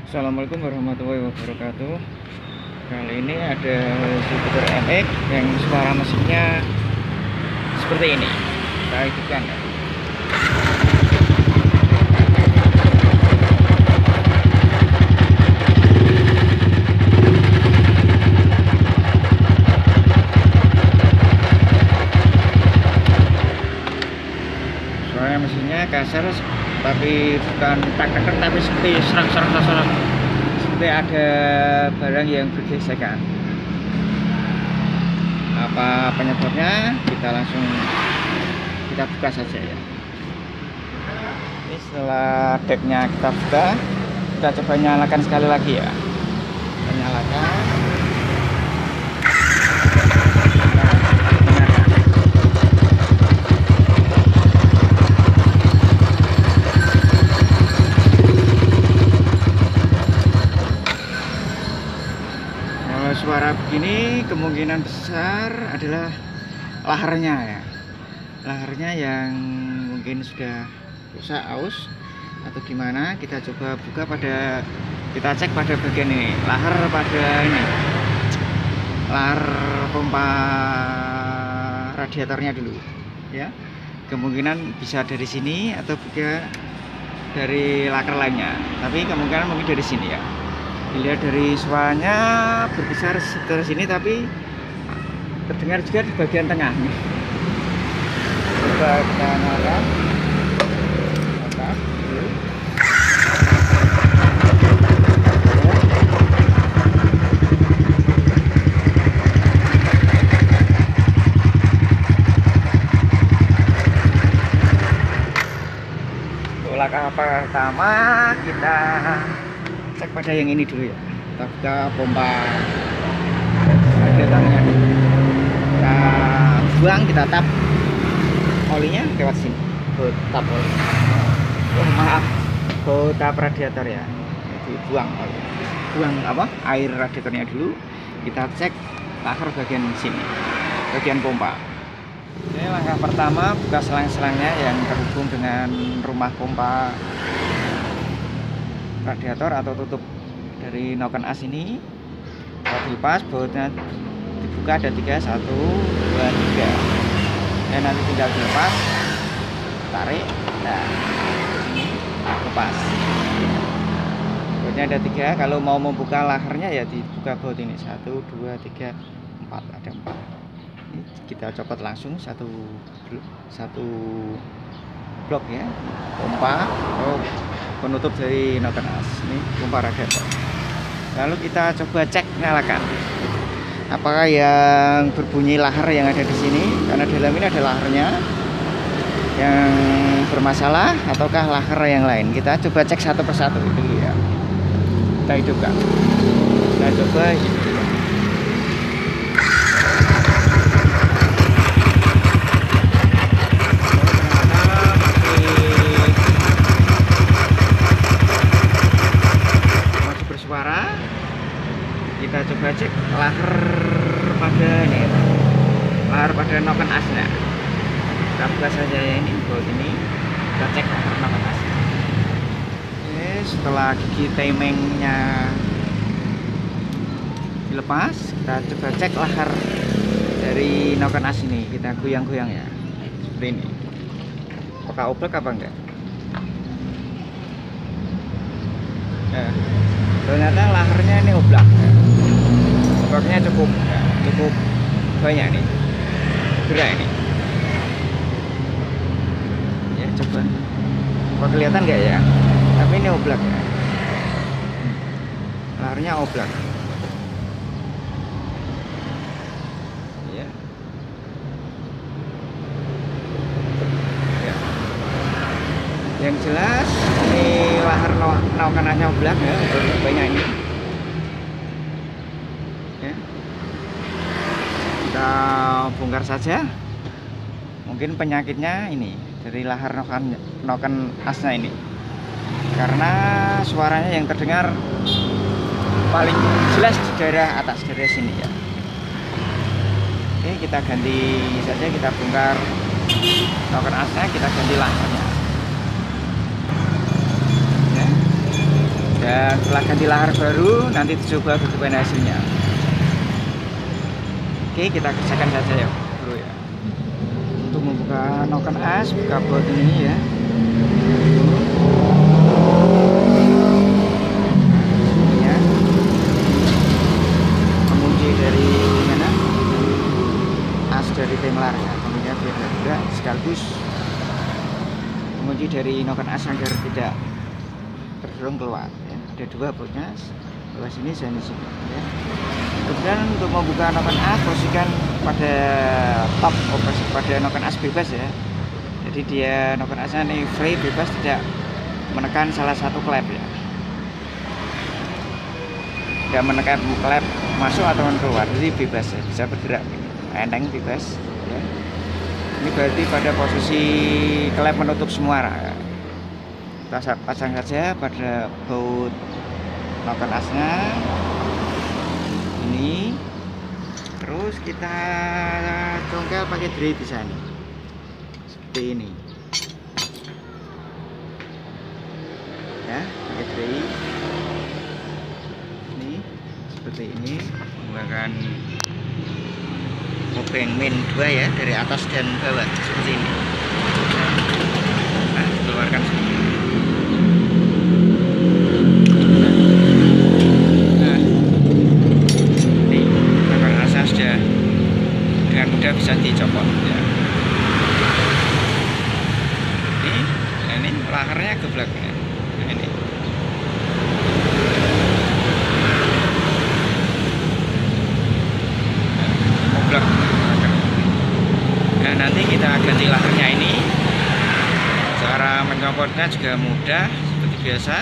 Assalamualaikum warahmatullahi wabarakatuh. Kali ini ada Jupiter MX yang suara mesinnya seperti ini. Kita hidupkan ya. Suara mesinnya kasar, tapi bukan tak-tak, tapi seperti serak-serak, seperti ada barang yang bergesekan. Apa penyebabnya? Kita langsung buka saja ya. Ini setelah decknya kita buka, kita coba nyalakan sekali lagi ya. Kita nyalakan. Suara begini kemungkinan besar adalah laharnya ya, laharnya yang mungkin sudah rusak, aus atau gimana. Kita coba buka kita cek pada bagian ini, lahar pada ini, lahar pompa radiatornya dulu ya. Kemungkinan bisa dari sini atau juga dari lakar lainnya, tapi kemungkinan mungkin dari sini ya. Dilihat dari suaranya berkisar sekitar sini, tapi terdengar juga di bagian tengah nih. Coba kita nyalakan. Untuk langkah pertama kita cek pada yang ini dulu ya. Kita buka pompa radiatornya dulu. Kita buang, kita tap olinya lewat sini. Tap oli. Maaf, tap radiator ya. Jadi buang oli. Buang air radiatornya dulu. Kita cek lahar bagian sini, bagian pompa. Ini langkah pertama, buka selang-selangnya yang terhubung dengan rumah pompa radiator atau tutup dari noken as ini. Kalau dilepas, bautnya dibuka, ada 3, 1, 2, 3. Dan nanti tinggal dilepas, tarik, nah ini lepas. Bautnya ada 3. Kalau mau membuka laharnya ya dibuka baut ini, 1, 2, 3, 4, ada 4. Ini kita copot langsung satu blok ya, pompa penutup dari noken as. Ini pompa radiator. Lalu kita coba cek, nyalakan. Apakah yang berbunyi lahar yang ada di sini, karena dalam ini ada laharnya yang bermasalah, ataukah lahar yang lain? Kita coba cek satu persatu dulu ya. Kita hidupkan. Kita coba hidupkan. Kita coba cek lahar pada noken asnya. Kita buka saja ya, ini baut ini. Kita cek lahar noken asnya. Oke, setelah gigi timingnya dilepas, kita coba cek lahar dari noken as ini. Kita goyang-goyang ya, seperti ini. Apakah oblak apa enggak? Nah, ternyata laharnya ini oblak. Oblaknya cukup banyak nih, gerak ini ya. Coba kelihatan nggak ya, tapi ini oblak ya, laharnya oblak ya. Yang jelas ini lahar noken asnya oblak ya, banyak ini ya. Kita bongkar saja. Mungkin penyakitnya ini dari lahar noken asnya ini, karena suaranya yang terdengar paling jelas di daerah atas, daerah sini ya. Oke, kita ganti saja, kita bongkar noken asnya, kita ganti laharnya. Dan setelah ganti lahar baru nanti coba bagaimana hasilnya. Oke, kita kerjakan saja ya bro ya. Untuk membuka noken as, buka baut ini ya. Ya. Mengunci dari mana? As dari temlar ya. Kemudian biar tidak sekaligus mengunci dari noken as agar tidak terdorong keluar ya. Ada dua bautnya, bawah sini dan di sini ya. Kemudian untuk membuka noken as, posisikan pada top operasi pada noken as bebas ya. Jadi dia noken asnya ini free, bebas, tidak menekan salah satu klep ya. Tidak menekan klep masuk atau keluar, jadi bebas ya, bisa bergerak enteng bebas ya. Ini berarti pada posisi klep menutup semua ya. Kita pasang saja pada baut noken asnya ini, terus kita congkel pakai dray bisa nih, seperti ini ya, pakai dray ini seperti ini, menggunakan obeng min 2 ya, dari atas dan bawah seperti ini. Nah, keluarkan seperti ini. Dengan mudah bisa dicopot ya. Ini laharnya geblek ya. Nah, ini geblek. Nah, nanti kita ganti laharnya ini. Cara mencopotnya juga mudah seperti biasa.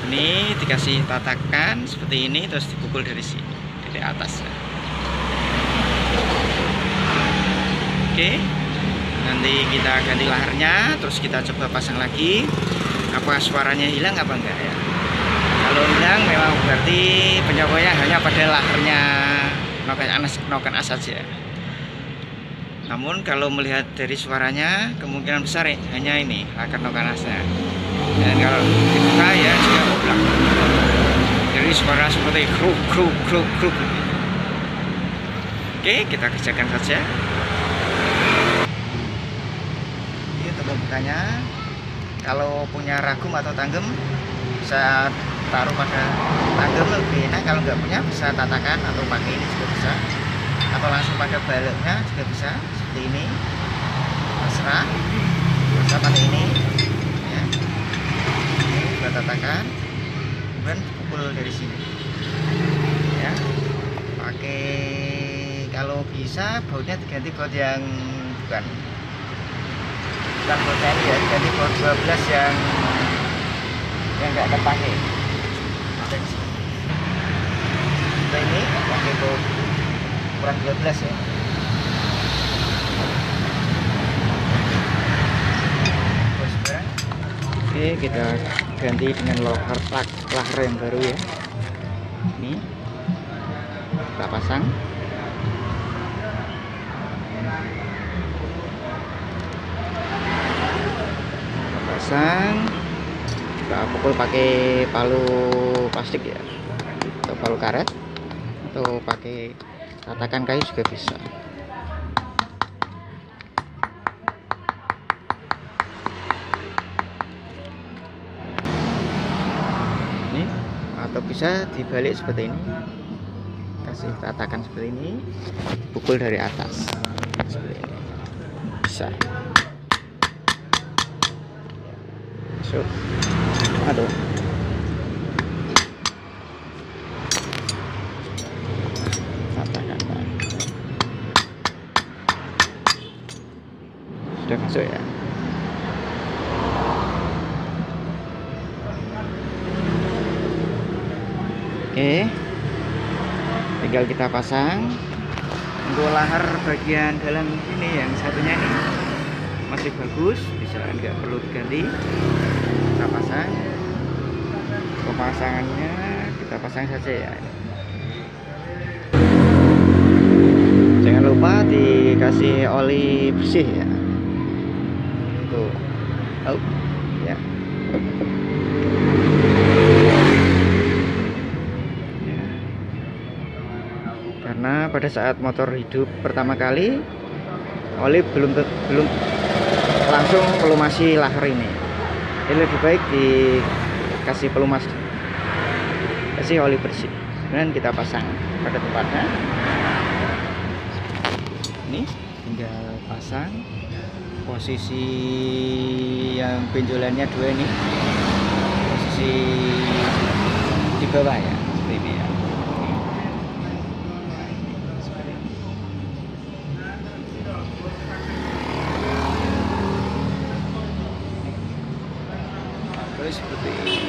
Ini dikasih tatakan seperti ini, terus dipukul dari sini, dari atas ya. Oke, nanti kita ganti laharnya, terus kita coba pasang lagi. Apa suaranya hilang apa enggak ya? Kalau hilang memang berarti penyokongnya hanya pada laharnya noken as saja. Namun kalau melihat dari suaranya, kemungkinan besar ya, hanya ini lahar noken asnya. Dan kalau dibuka ya juga oblak. Jadi suara seperti kruk kruk kruk kruk. Oke, kita kerjakan saja. Bukanya, kalau punya ragum atau tanggem bisa taruh pada tanggem lebih enak. Kalau nggak punya bisa tatakan atau pakai ini juga bisa, atau langsung pada baloknya juga bisa seperti ini, terserah. Bisa pakai ini ya, ini buat tatakan, kemudian pukul dari sini ya. Pakai, kalau bisa bautnya diganti baut yang bukan baut ini ya, jadi baut 12 yang nggak terpakai. Nah, ini pakai baut kurang 12 ya. Oke, kita ganti dengan lahar yang baru ya. Ini kita pasang. Kita pukul pakai palu plastik ya, atau palu karet, atau pakai tatakan kayu juga bisa. Ini atau bisa dibalik seperti ini, kasih tatakan seperti ini, pukul dari atas seperti ini bisa. Aduh, katakan sudah masuk ya. Oke, tinggal kita pasang. Untuk lahar bagian dalam ini yang satunya ini masih bagus, bisa nggak perlu diganti. Kita pasang. Pemasangannya kita pasang saja ya. Jangan lupa dikasih oli bersih ya. Tuh. Oh, ya. pada saat motor hidup pertama kali, oli belum langsung pelumasi laher ini. Jadi lebih baik dikasih pelumas, kasih oli bersih, kemudian kita pasang pada tempatnya. Ini tinggal pasang. Posisi yang benjolannya 2 ini, posisi di bawah ya, seperti ini ya. Terus seperti ini.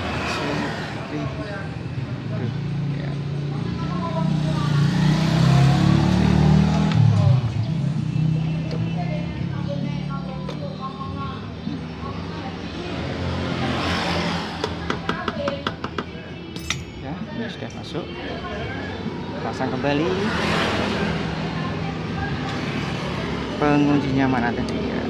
Ya. Ini sudah masuk, pasang kembali. Penguncinya mana tadi ya?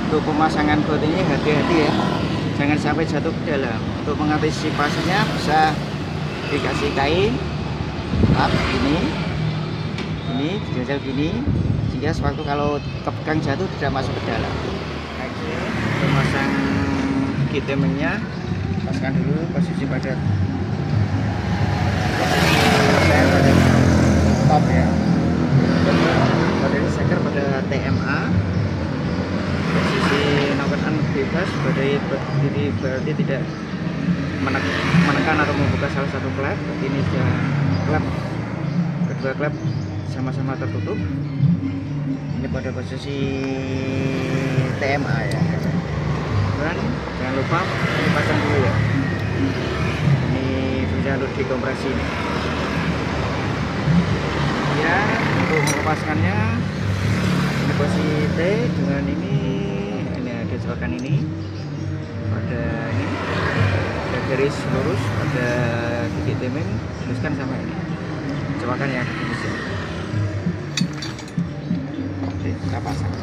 Untuk pemasangan baut ini hati-hati ya, jangan sampai jatuh ke dalam. Untuk mengantisipasinya bisa dikasih kain lap ini dijajal gini, sehingga sewaktu kalau kepegang jatuh tidak masuk ke dalam. Memasang gitemengnya, pasangkan dulu posisi pada top ya, pada seker pada TMA. Posisi noken bebas, jadi berarti tidak menekan atau membuka salah satu klep. Ini sudah klep, kedua klep sama-sama tertutup. Ini pada posisi TMA ya. Dan jangan lupa ini pasang dulu ya. Ini jalur dikompresi ini. Ya, untuk melepaskannya ini posisi T dengan ini ada jebakan ini, pada ini ada garis lurus, ada titik temeng, teruskan sama ini jebakan yang di mesin. Oke, kita pasang.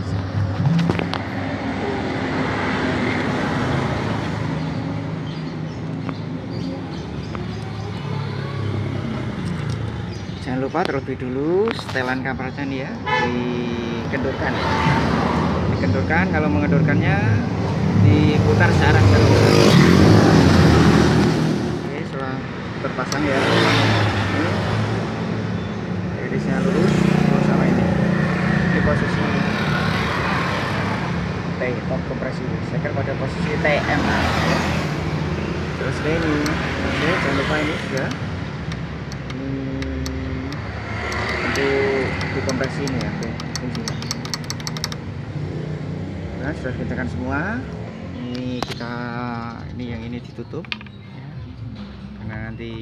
Jangan lupa terlebih dulu setelan kampretnya nih ya, dikendurkan. Dikendurkan, kalau mengendurkannya diputar searah terus. Oke, setelah terpasang ya, ini irisnya lurus sama ini. Di posisi T, top kompresi, seker pada posisi TM. Terus ini, oke, jangan lupa ini juga untuk dikompresi ini ya, fungsinya. Nah, sudah dikencangkan semua. Ini yang ini ditutup ya, karena nanti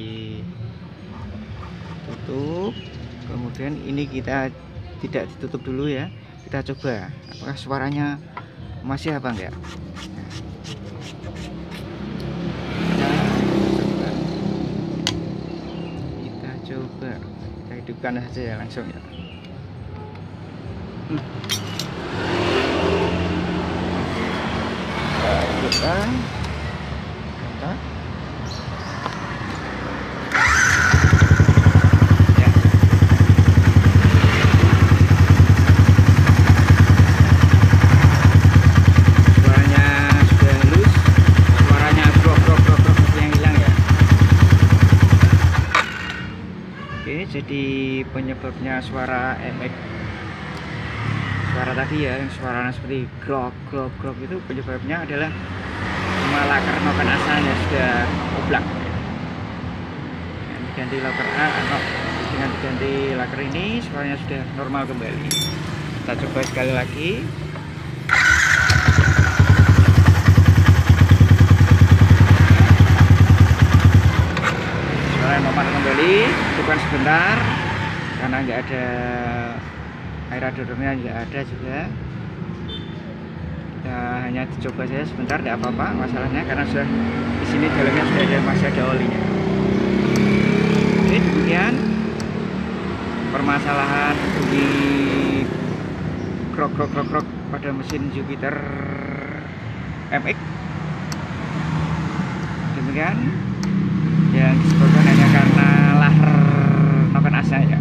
tutup. Kemudian ini kita tidak ditutup dulu ya, kita coba apakah suaranya masih apa enggak. Kita coba, kita hidupkan saja ya, langsung ya. Hidupkan, kontak. Ya. Suaranya sudah halus, suaranya grok yang hilang ya. Oke, jadi penyebabnya suara efek suara tadi ya, yang suaranya seperti grok itu penyebabnya adalah cuma laker noken asalnya sudah oblak. Dengan diganti laker dengan diganti laker ini suaranya sudah normal kembali. Kita coba sekali lagi. Suara normal kembali. Hidupkan sebentar karena nggak ada air radiatornya, nggak ada juga. kita hanya dicoba saja sebentar, tidak apa-apa masalahnya karena sudah di sini dalamnya sudah ada, masih ada olinya. Oke, demikian permasalahan bunyi krok pada mesin Jupiter MX. Demikian yang disebabkan hanya karena lahar noken asnya ya.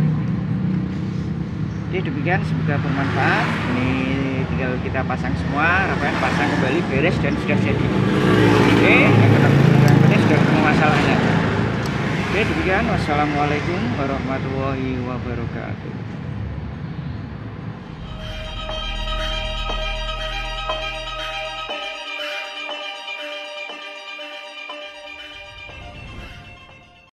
Oke, demikian, semoga bermanfaat. Ini tinggal kita pasang semua, Rafael pasang kembali, beres dan sudah jadi. Oke, yang penting sudah ketemu masalahnya. Oke, demikian, wassalamualaikum warahmatullahi wabarakatuh.